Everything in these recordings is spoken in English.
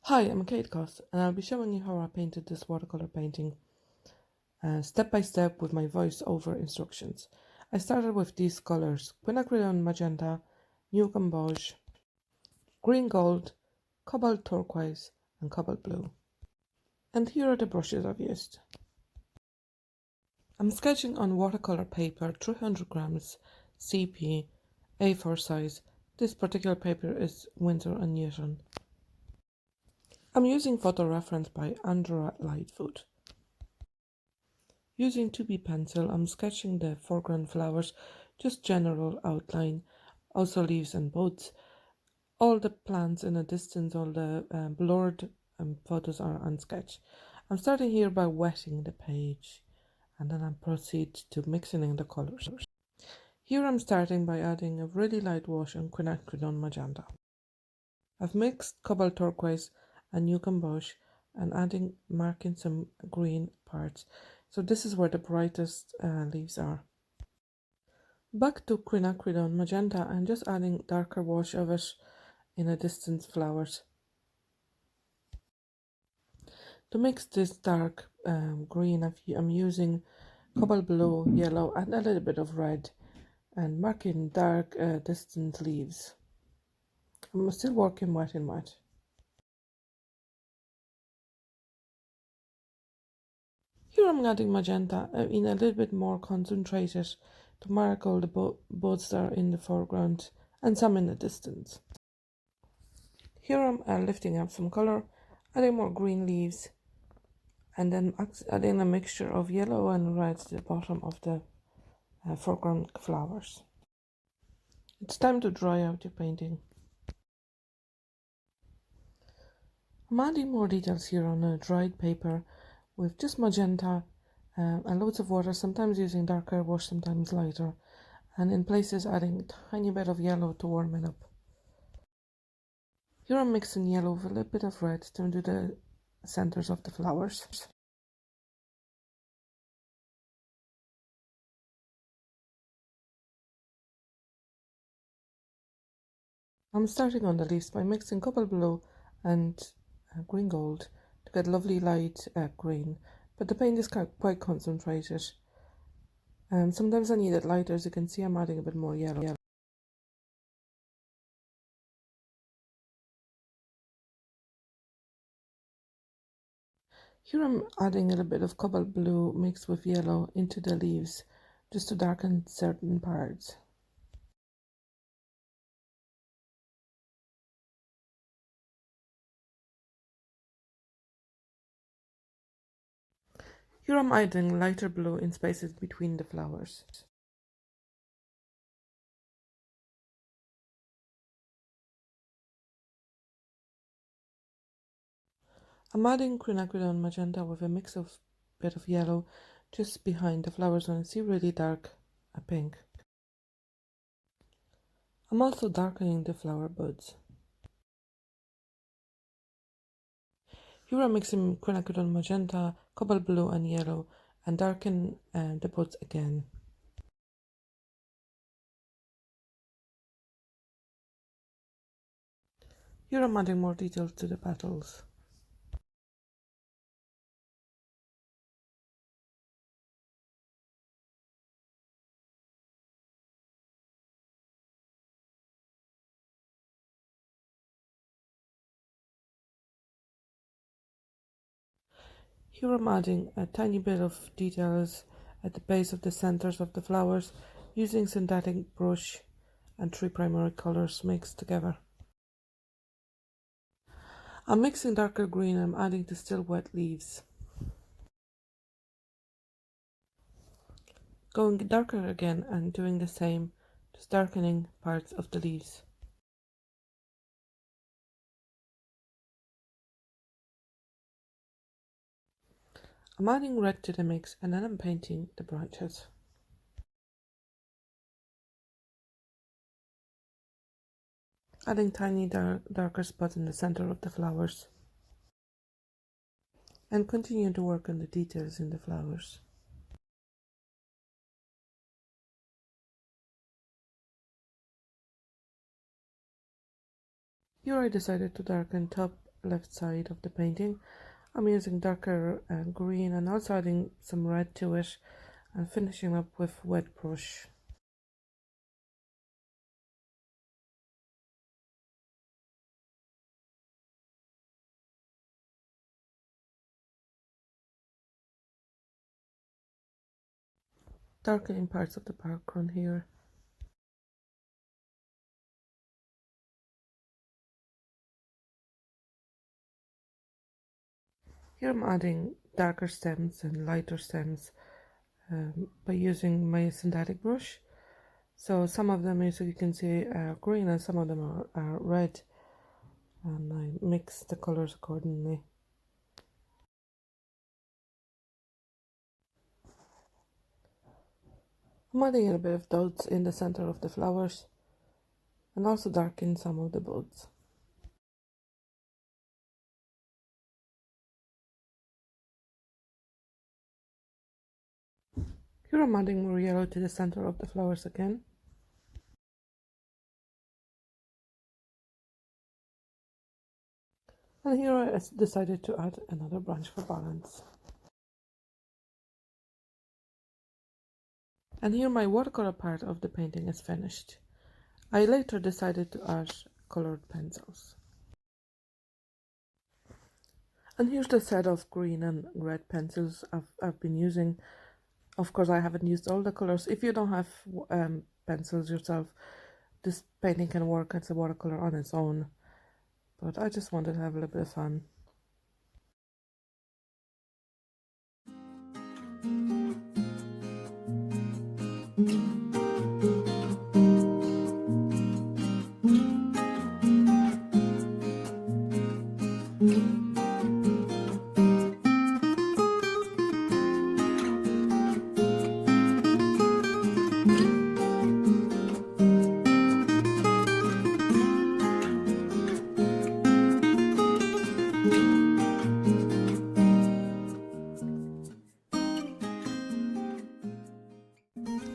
Hi, I'm Kate Kos, and I'll be showing you how I painted this watercolor painting step by step with my voice-over instructions. I started with these colors: quinacridone magenta, nude beige, green gold, cobalt turquoise, and cobalt blue. And here are the brushes I've used. I'm sketching on watercolor paper, 300 grams, CP, A4 size. This particular paper is Winsor & Newton. I'm using photo reference by Andrea Lightfoot. Using 2B pencil, I'm sketching the foreground flowers, just general outline, also leaves and buds. All the plants in a distance, all the blurred photos are unsketched. I'm starting here by wetting the page, and then I proceed to mixing in the colors. Here I'm starting by adding a really light wash on quinacridone magenta. I've mixed cobalt turquoise and nude beige and marking some green parts. So this is where the brightest leaves are. Back to quinacridone magenta and just adding darker wash of it in a distant flowers. To mix this dark green, I'm using cobalt blue, yellow and a little bit of red and marking dark distant leaves. I'm still working wet in wet. Here I'm adding magenta in a little bit more concentrated to mark all the buds that are in the foreground and some in the distance. Here I'm lifting up some color, adding more green leaves, and then adding a mixture of yellow and red to the bottom of the foreground flowers. It's time to dry out your painting. I'm adding more details here on a dried paper with just magenta and loads of water, sometimes using darker wash, sometimes lighter, and in places adding a tiny bit of yellow to warm it up. Here I'm mixing yellow with a little bit of red to do the centers of the flowers. I'm starting on the leaves by mixing cobalt blue and green gold to get lovely light green, but the paint is quite concentrated. Sometimes I need it lighter. As you can see, I'm adding a bit more yellow. Here I'm adding a little bit of cobalt blue mixed with yellow into the leaves just to darken certain parts. Here I'm adding lighter blue in spaces between the flowers. I'm adding quinacridone magenta with a mix of bit of yellow just behind the flowers when I see really dark pink. I'm also darkening the flower buds. Here I'm mixing quinacridone magenta, cobalt blue and yellow and darken the buds again. Here I'm adding more details to the petals. Here I'm adding a tiny bit of details at the base of the centers of the flowers using synthetic brush and 3 primary colors mixed together. I'm mixing darker green and I'm adding the still wet leaves. Going darker again and doing the same, just darkening parts of the leaves. I'm adding red to the mix and then I'm painting the branches. Adding tiny darker spots in the center of the flowers. And continue to work on the details in the flowers. Here I decided to darken top left side of the painting. I'm using darker green and also adding some red to it and finishing up with wet brush. Darkening parts of the background here. Here I'm adding darker stems and lighter stems by using my synthetic brush. So some of them, as you can see, are green and some of them are red, and I mix the colors accordingly. I'm adding a bit of dots in the center of the flowers and also darken some of the buds. Here I'm adding more yellow to the center of the flowers again. And here I decided to add another branch for balance. And here my watercolor part of the painting is finished. I later decided to add colored pencils. And here's the set of green and red pencils I've been using. Of course, I haven't used all the colors. If you don't have pencils yourself, this painting can work as a watercolor on its own. But I just wanted to have a little bit of fun.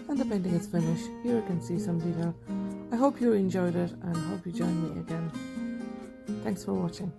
And the painting is finished. Here you can see some detail. I hope you enjoyed it and hope you join me again. Thanks for watching.